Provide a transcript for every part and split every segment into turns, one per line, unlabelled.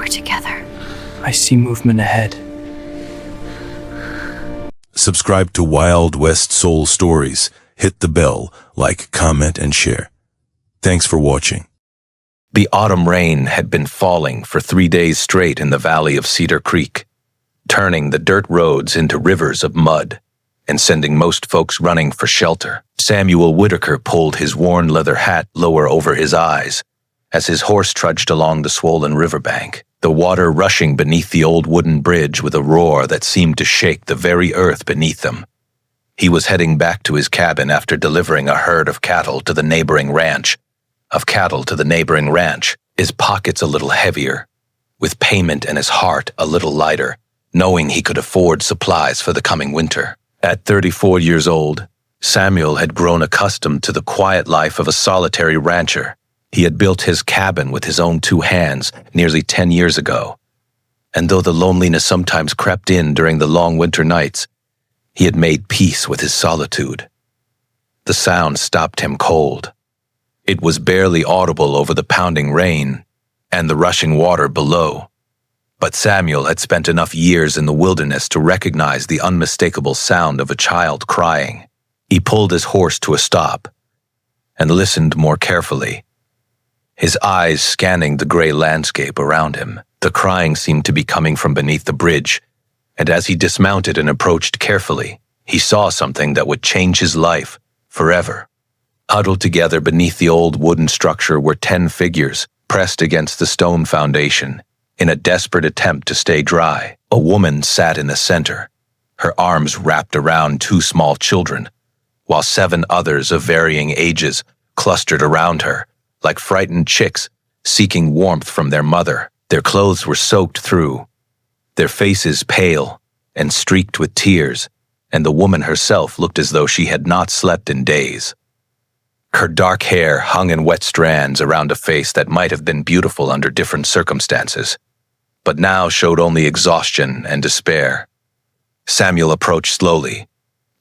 together.
I see movement ahead.
Subscribe to Wild West Soul Stories. Hit the bell, like, comment, and share. Thanks for watching.
The autumn rain had been falling for 3 days straight in the valley of Cedar Creek, turning the dirt roads into rivers of mud and sending most folks running for shelter. Samuel Whitaker pulled his worn leather hat lower over his eyes as his horse trudged along the swollen riverbank, the water rushing beneath the old wooden bridge with a roar that seemed to shake the very earth beneath them. He was heading back to his cabin after delivering a herd of cattle to the neighboring ranch. His pockets a little heavier, with payment and his heart a little lighter, knowing he could afford supplies for the coming winter. At 34 years old, Samuel had grown accustomed to the quiet life of a solitary rancher. He had built his cabin with his own 2 hands nearly 10 years ago, and though the loneliness sometimes crept in during the long winter nights, he had made peace with his solitude. The sound stopped him cold. It was barely audible over the pounding rain and the rushing water below, but Samuel had spent enough years in the wilderness to recognize the unmistakable sound of a child crying. He pulled his horse to a stop and listened more carefully, his eyes scanning the gray landscape around him. The crying seemed to be coming from beneath the bridge, and as he dismounted and approached carefully, he saw something that would change his life forever. Huddled together beneath the old wooden structure were 10 figures pressed against the stone foundation in a desperate attempt to stay dry. A woman sat in the center, her arms wrapped around 2 small children, while 7 others of varying ages clustered around her, like frightened chicks seeking warmth from their mother. Their clothes were soaked through, their faces pale and streaked with tears, and the woman herself looked as though she had not slept in days. Her dark hair hung in wet strands around a face that might have been beautiful under different circumstances, but now showed only exhaustion and despair. Samuel approached slowly,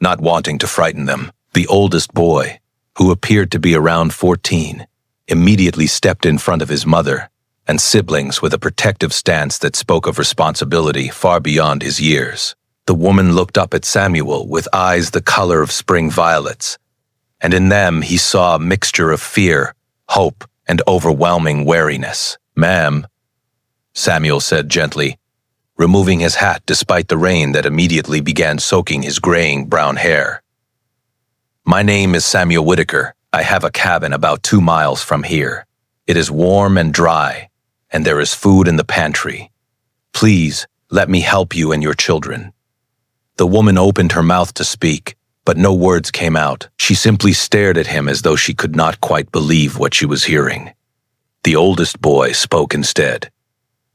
not wanting to frighten them. The oldest boy, who appeared to be around 14, immediately stepped in front of his mother and siblings with a protective stance that spoke of responsibility far beyond his years. The woman looked up at Samuel with eyes the color of spring violets, and in them he saw a mixture of fear, hope, and overwhelming wariness. "Ma'am," Samuel said gently, removing his hat despite the rain that immediately began soaking his graying brown hair. "My name is Samuel Whitaker. I have a cabin about 2 miles from here. It is warm and dry, and there is food in the pantry. Please, let me help you and your children." The woman opened her mouth to speak, but no words came out. She simply stared at him as though she could not quite believe what she was hearing. The oldest boy spoke instead,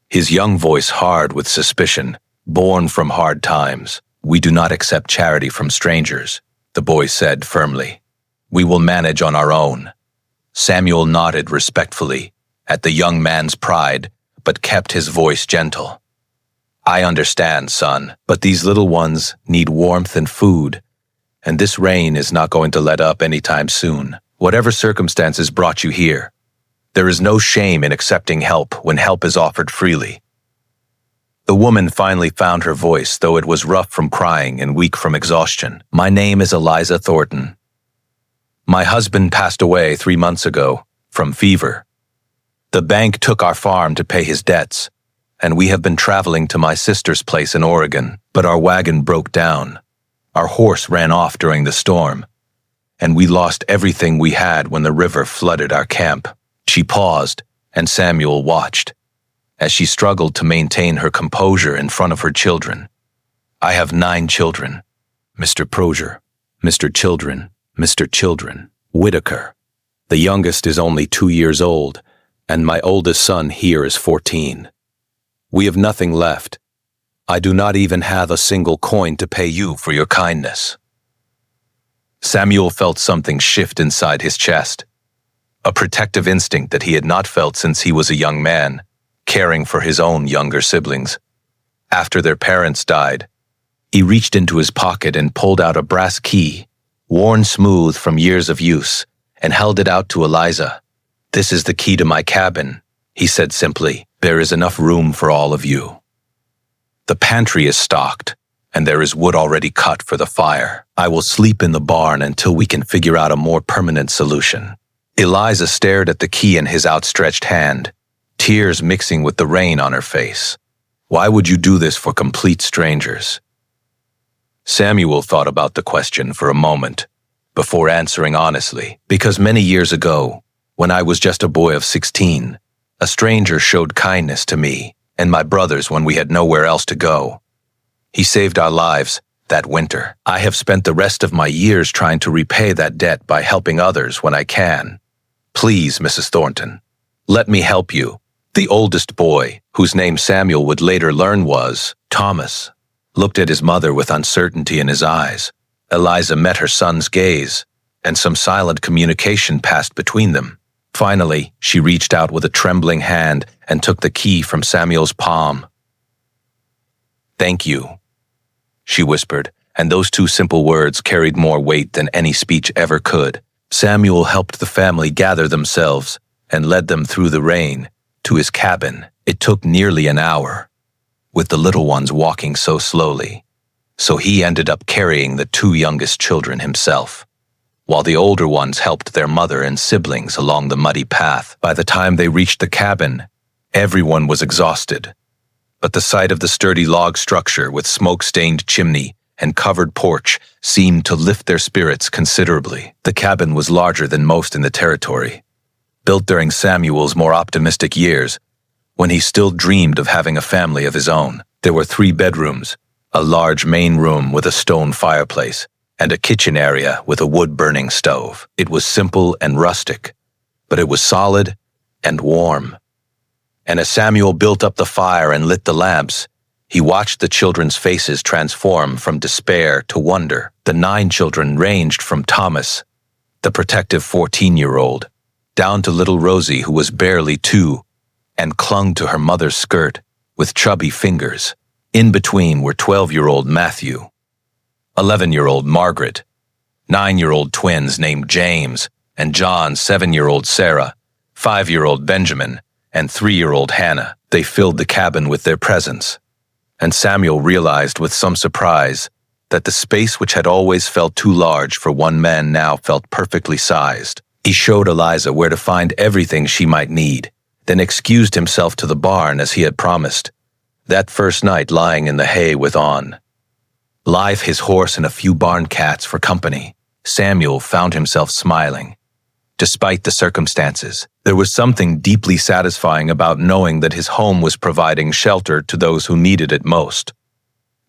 his young voice hard with suspicion, born from hard times. "We do not accept charity from strangers," the boy said firmly. "We will manage on our own." Samuel nodded respectfully at the young man's pride, but kept his voice gentle. "I understand, son, but these little ones need warmth and food, and this rain is not going to let up anytime soon. Whatever circumstances brought you here, there is no shame in accepting help when help is offered freely." The woman finally found her voice, though it was rough from crying and weak from exhaustion. "My name is Eliza Thornton. My husband passed away 3 months ago from fever. The bank took our farm to pay his debts, and we have been traveling to my sister's place in Oregon, but our wagon broke down. Our horse ran off during the storm, and we lost everything we had when the river flooded our camp." She paused, and Samuel watched, as she struggled to maintain her composure in front of her children. "I have 9 children, Mr. Prozier, Mr. Children, Mr. Children, Whitaker. The youngest is only 2 years old, and my oldest son here is 14. We have nothing left. I do not even have a single coin to pay you for your kindness." Samuel felt something shift inside his chest, a protective instinct that he had not felt since he was a young man, caring for his own younger siblings. After their parents died, he reached into his pocket and pulled out a brass key, worn smooth from years of use, and held it out to Eliza. "This is the key to my cabin. He said simply, "There is enough room for all of you. The pantry is stocked, and there is wood already cut for the fire. I will sleep in the barn until we can figure out a more permanent solution." Eliza stared at the key in his outstretched hand, tears mixing with the rain on her face. "Why would you do this for complete strangers?" Samuel thought about the question for a moment before answering honestly. "Because many years ago, when I was just a boy of 16, a stranger showed kindness to me and my brothers when we had nowhere else to go. He saved our lives that winter. I have spent the rest of my years trying to repay that debt by helping others when I can. Please, Mrs. Thornton, let me help you." The oldest boy, whose name Samuel would later learn was Thomas, looked at his mother with uncertainty in his eyes. Eliza met her son's gaze, and some silent communication passed between them. Finally, she reached out with a trembling hand and took the key from Samuel's palm. "Thank you," she whispered, and those two simple words carried more weight than any speech ever could. Samuel helped the family gather themselves and led them through the rain to his cabin. It took nearly an hour, with the little ones walking so slowly, so he ended up carrying the two youngest children himself, while the older ones helped their mother and siblings along the muddy path. By the time they reached the cabin, everyone was exhausted, but the sight of the sturdy log structure with smoke-stained chimney and covered porch seemed to lift their spirits considerably. The cabin was larger than most in the territory, built during Samuel's more optimistic years, when he still dreamed of having a family of his own. There were 3 bedrooms, a large main room with a stone fireplace, and a kitchen area with a wood-burning stove. It was simple and rustic, but it was solid and warm. And as Samuel built up the fire and lit the lamps, he watched the children's faces transform from despair to wonder. The 9 children ranged from Thomas, the protective 14-year-old, down to little Rosie, who was barely 2, and clung to her mother's skirt with chubby fingers. In between were 12-year-old Matthew, 11-year-old Margaret, 9-year-old twins named James and John, 7-year-old Sarah, 5-year-old Benjamin, and 3-year-old Hannah. They filled the cabin with their presence, and Samuel realized with some surprise that the space which had always felt too large for one man now felt perfectly sized. He showed Eliza where to find everything she might need, then excused himself to the barn as he had promised, that first night lying in the hay with Live, his horse, and a few barn cats for company. Samuel found himself smiling. Despite the circumstances, there was something deeply satisfying about knowing that his home was providing shelter to those who needed it most.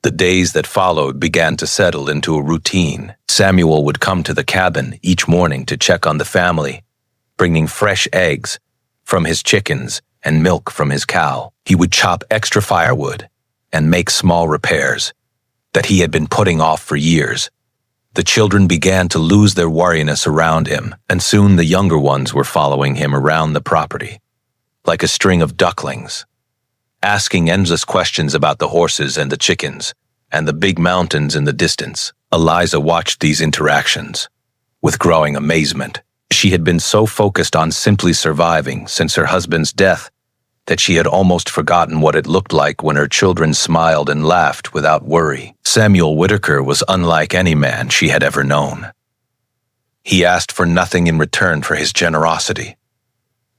The days that followed began to settle into a routine. Samuel would come to the cabin each morning to check on the family, bringing fresh eggs from his chickens and milk from his cow. He would chop extra firewood and make small repairs that he had been putting off for years. The children began to lose their wariness around him, and soon the younger ones were following him around the property, like a string of ducklings, asking endless questions about the horses and the chickens, and the big mountains in the distance. Eliza watched these interactions with growing amazement. She had been so focused on simply surviving since her husband's death that she had almost forgotten what it looked like when her children smiled and laughed without worry. Samuel Whitaker was unlike any man she had ever known. He asked for nothing in return for his generosity,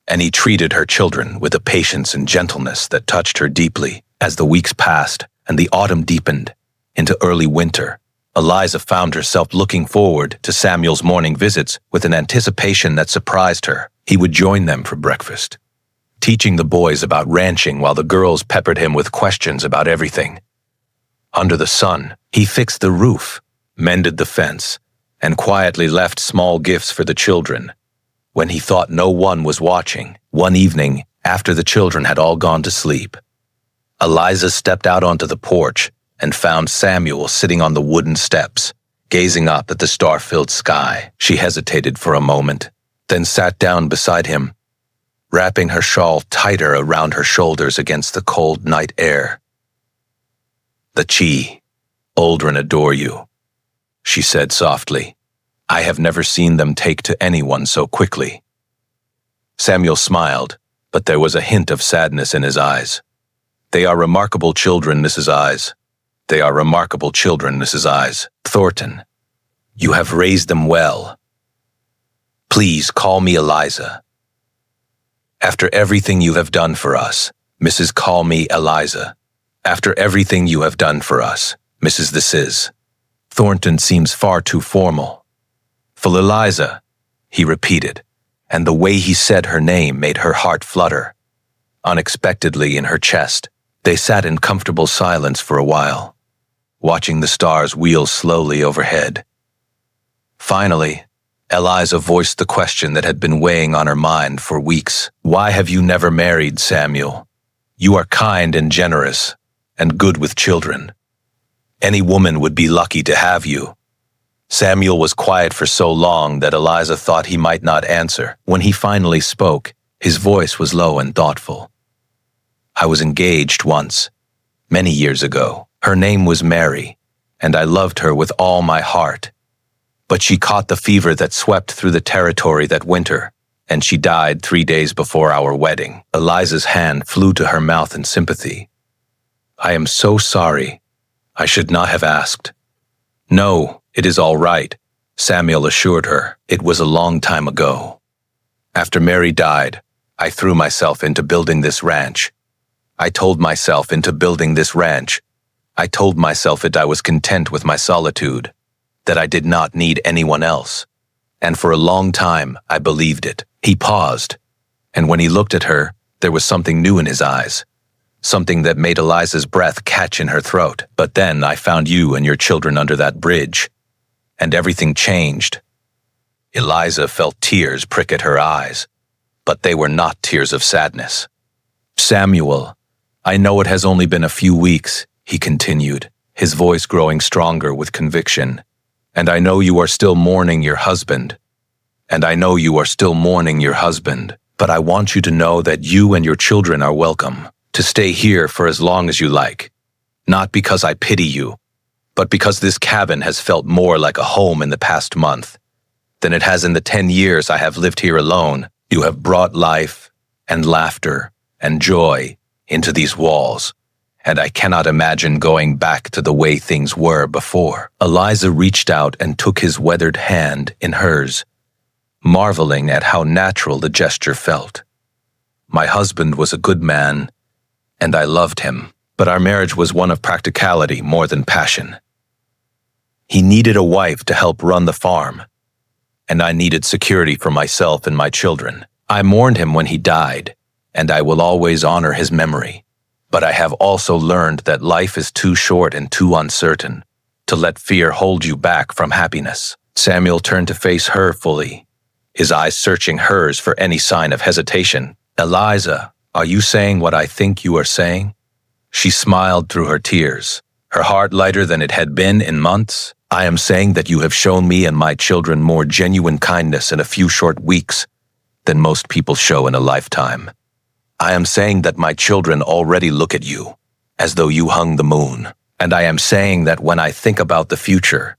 and he treated her children with a patience and gentleness that touched her deeply. As the weeks passed and the autumn deepened into early winter, Eliza found herself looking forward to Samuel's morning visits with an anticipation that surprised her. He would join them for breakfast, teaching the boys about ranching while the girls peppered him with questions about everything under the sun. He fixed the roof, mended the fence, and quietly left small gifts for the children when he thought no one was watching. One evening, after the children had all gone to sleep, Eliza stepped out onto the porch and found Samuel sitting on the wooden steps, gazing up at the star-filled sky. She hesitated for a moment, then sat down beside him, wrapping her shawl tighter around her shoulders against the cold night air. "The children adore you," she said softly. "I have never seen them take to anyone so quickly." Samuel smiled, but there was a hint of sadness in his eyes. "They are remarkable children, Mrs. Eyes. They are remarkable children, Mrs. Eyes. Thornton, you have raised them well. Please call me Eliza. After everything you have done for us, Mrs. Call me Eliza. After everything you have done for us, Mrs. This is." Thornton seems far too formal. "For Eliza," he repeated, and the way he said her name made her heart flutter. Unexpectedly in her chest, they sat in comfortable silence for a while, watching the stars wheel slowly overhead. Finally, Eliza voiced the question that had been weighing on her mind for weeks. "Why have you never married, Samuel? You are kind and generous, and good with children. Any woman would be lucky to have you." Samuel was quiet for so long that Eliza thought he might not answer. When he finally spoke, his voice was low and thoughtful. "I was engaged once, many years ago. Her name was Mary, and I loved her with all my heart. But she caught the fever that swept through the territory that winter, and she died 3 days before our wedding." Eliza's hand flew to her mouth in sympathy. "I am so sorry. I should not have asked." "No, it is all right," Samuel assured her. "It was a long time ago. After Mary died, I threw myself into building this ranch. I told myself that I was content with my solitude, that I did not need anyone else. And for a long time, I believed it." He paused, and when he looked at her, there was something new in his eyes, something that made Eliza's breath catch in her throat. "But then I found you and your children under that bridge, and everything changed." Eliza felt tears prick at her eyes, but they were not tears of sadness. "Samuel, I know it has only been a few weeks," he continued, his voice growing stronger with conviction. "And I know you are still mourning your husband. But I want you to know that you and your children are welcome to stay here for as long as you like. Not because I pity you, but because this cabin has felt more like a home in the past month than it has in the 10 years I have lived here alone. You have brought life and laughter and joy into these walls, and I cannot imagine going back to the way things were before." Eliza reached out and took his weathered hand in hers, marveling at how natural the gesture felt. "My husband was a good man, and I loved him, but our marriage was one of practicality more than passion. He needed a wife to help run the farm, and I needed security for myself and my children. I mourned him when he died, and I will always honor his memory. But I have also learned that life is too short and too uncertain to let fear hold you back from happiness." Samuel turned to face her fully, his eyes searching hers for any sign of hesitation. "Eliza, are you saying what I think you are saying?" She smiled through her tears, her heart lighter than it had been in months. "I am saying that you have shown me and my children more genuine kindness in a few short weeks than most people show in a lifetime. I am saying that my children already look at you as though you hung the moon. And I am saying that when I think about the future,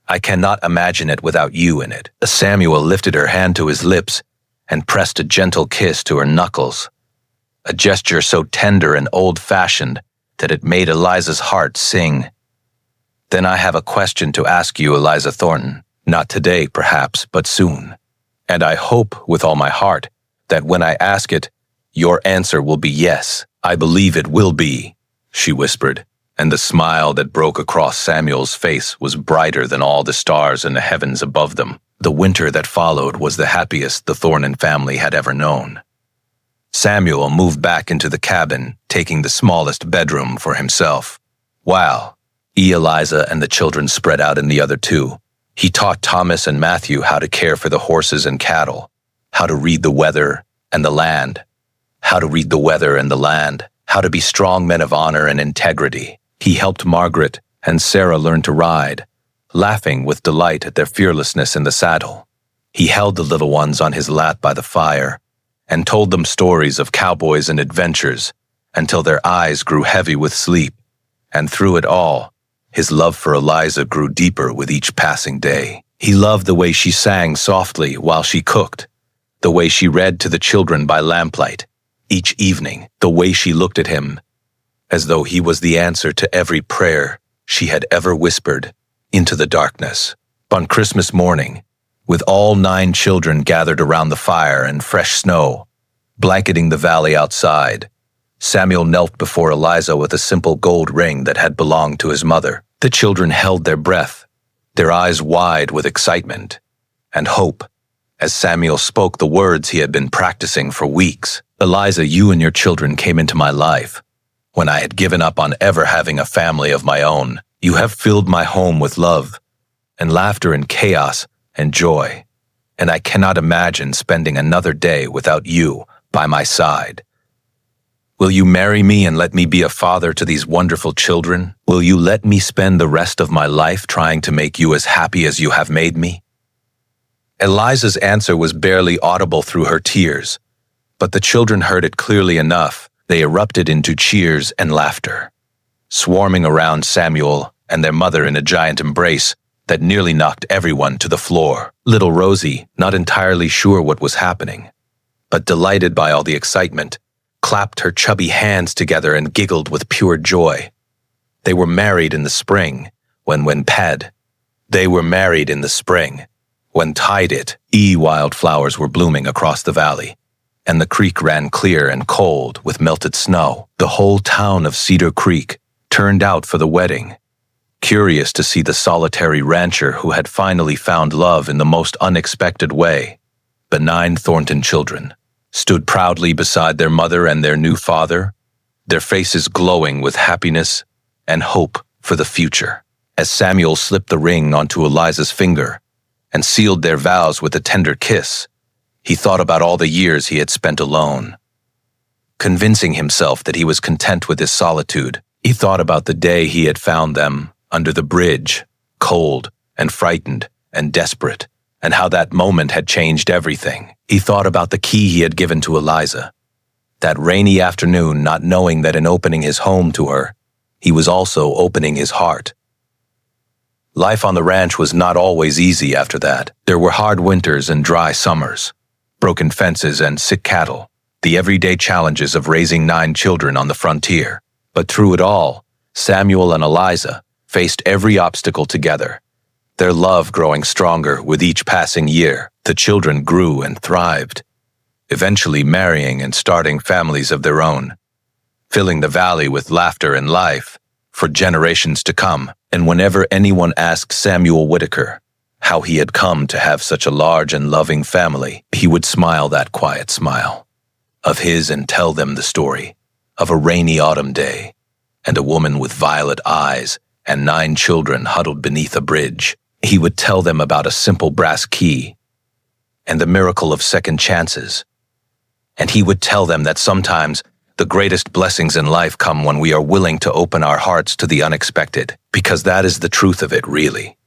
I cannot imagine it without you in it." Samuel lifted her hand to his lips and pressed a gentle kiss to her knuckles, a gesture so tender and old-fashioned that it made Eliza's heart sing. "Then I have a question to ask you, Eliza Thornton. Not today, perhaps, but soon. And I hope with all my heart that when I ask it, your answer will be yes." "I believe it will be," she whispered, and the smile that broke across Samuel's face was brighter than all the stars in the heavens above them. The winter that followed was the happiest the Thornton family had ever known. Samuel moved back into the cabin, taking the smallest bedroom for himself. While Eliza and the children spread out in the other two, he taught Thomas and Matthew how to care for the horses and cattle, how to read the weather and the land, how to be strong men of honor and integrity. He helped Margaret and Sarah learn to ride, laughing with delight at their fearlessness in the saddle. He held the little ones on his lap by the fire and told them stories of cowboys and adventures until their eyes grew heavy with sleep. And through it all, his love for Eliza grew deeper with each passing day. He loved the way she sang softly while she cooked, the way she read to the children by lamplight, Each evening, the way she looked at him, as though he was the answer to every prayer she had ever whispered into the darkness. On Christmas morning, with all 9 children gathered around the fire and fresh snow blanketing the valley outside, Samuel knelt before Eliza with a simple gold ring that had belonged to his mother. The children held their breath, their eyes wide with excitement and hope, as Samuel spoke the words he had been practicing for weeks. "Eliza, you and your children came into my life when I had given up on ever having a family of my own. You have filled my home with love and laughter and chaos and joy, and I cannot imagine spending another day without you by my side. Will you marry me and let me be a father to these wonderful children? Will you let me spend the rest of my life trying to make you as happy as you have made me?" Eliza's answer was barely audible through her tears, but the children heard it clearly enough. They erupted into cheers and laughter, swarming around Samuel and their mother in a giant embrace that nearly knocked everyone to the floor. Little Rosie, not entirely sure what was happening, but delighted by all the excitement, clapped her chubby hands together and giggled with pure joy. They were married in the spring, They were married in the spring, when wildflowers were blooming across the valley, and the creek ran clear and cold with melted snow. The whole town of Cedar Creek turned out for the wedding, curious to see the solitary rancher who had finally found love in the most unexpected way. The 9 Thornton children stood proudly beside their mother and their new father, their faces glowing with happiness and hope for the future. As Samuel slipped the ring onto Eliza's finger and sealed their vows with a tender kiss, he thought about all the years he had spent alone, convincing himself that he was content with his solitude. He thought about the day he had found them under the bridge, cold and frightened and desperate, and how that moment had changed everything. He thought about the key he had given to Eliza, that rainy afternoon, not knowing that in opening his home to her, he was also opening his heart. Life on the ranch was not always easy after that. There were hard winters and dry summers, broken fences and sick cattle, the everyday challenges of raising 9 children on the frontier. But through it all, Samuel and Eliza faced every obstacle together, their love growing stronger with each passing year. The children grew and thrived, eventually marrying and starting families of their own, filling the valley with laughter and life for generations to come. And whenever anyone asked Samuel Whitaker how he had come to have such a large and loving family, he would smile that quiet smile of his and tell them the story of a rainy autumn day and a woman with violet eyes and 9 children huddled beneath a bridge. He would tell them about a simple brass key and the miracle of second chances. And he would tell them that sometimes the greatest blessings in life come when we are willing to open our hearts to the unexpected, because that is the truth of it, really.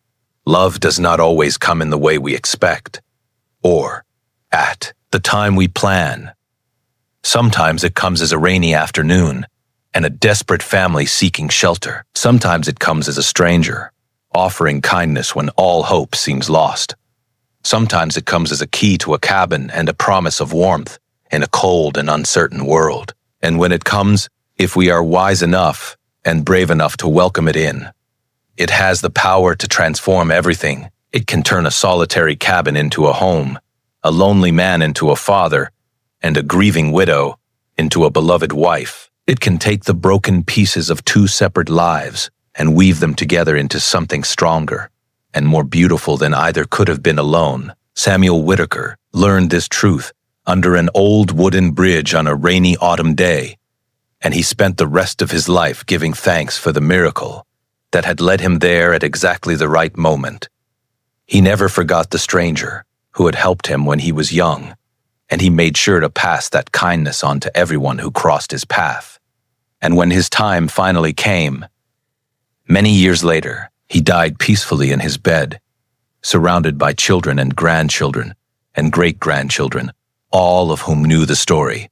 Love does not always come in the way we expect, or at the time we plan. Sometimes it comes as a rainy afternoon and a desperate family seeking shelter. Sometimes it comes as a stranger, offering kindness when all hope seems lost. Sometimes it comes as a key to a cabin and a promise of warmth in a cold and uncertain world. And when it comes, if we are wise enough and brave enough to welcome it in, it has the power to transform everything. It can turn a solitary cabin into a home, a lonely man into a father, and a grieving widow into a beloved wife. It can take the broken pieces of 2 separate lives and weave them together into something stronger and more beautiful than either could have been alone. Samuel Whitaker learned this truth under an old wooden bridge on a rainy autumn day, and he spent the rest of his life giving thanks for the miracle that had led him there at exactly the right moment. He never forgot the stranger who had helped him when he was young, and he made sure to pass that kindness on to everyone who crossed his path. And when his time finally came, many years later, he died peacefully in his bed, surrounded by children and grandchildren and great-grandchildren, all of whom knew the story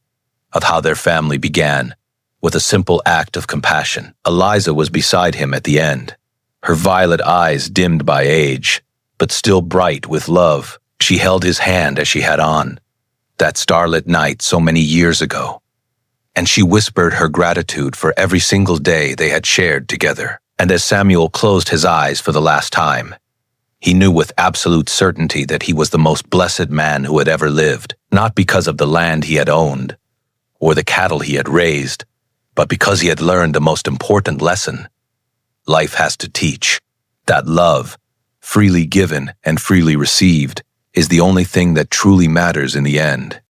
of how their family began with a simple act of compassion. Eliza was beside him at the end, her violet eyes dimmed by age, but still bright with love. She held his hand as she had on that starlit night so many years ago, and she whispered her gratitude for every single day they had shared together. And as Samuel closed his eyes for the last time, he knew with absolute certainty that he was the most blessed man who had ever lived, not because of the land he had owned or the cattle he had raised, but because he had learned the most important lesson life has to teach, that love, freely given and freely received, is the only thing that truly matters in the end.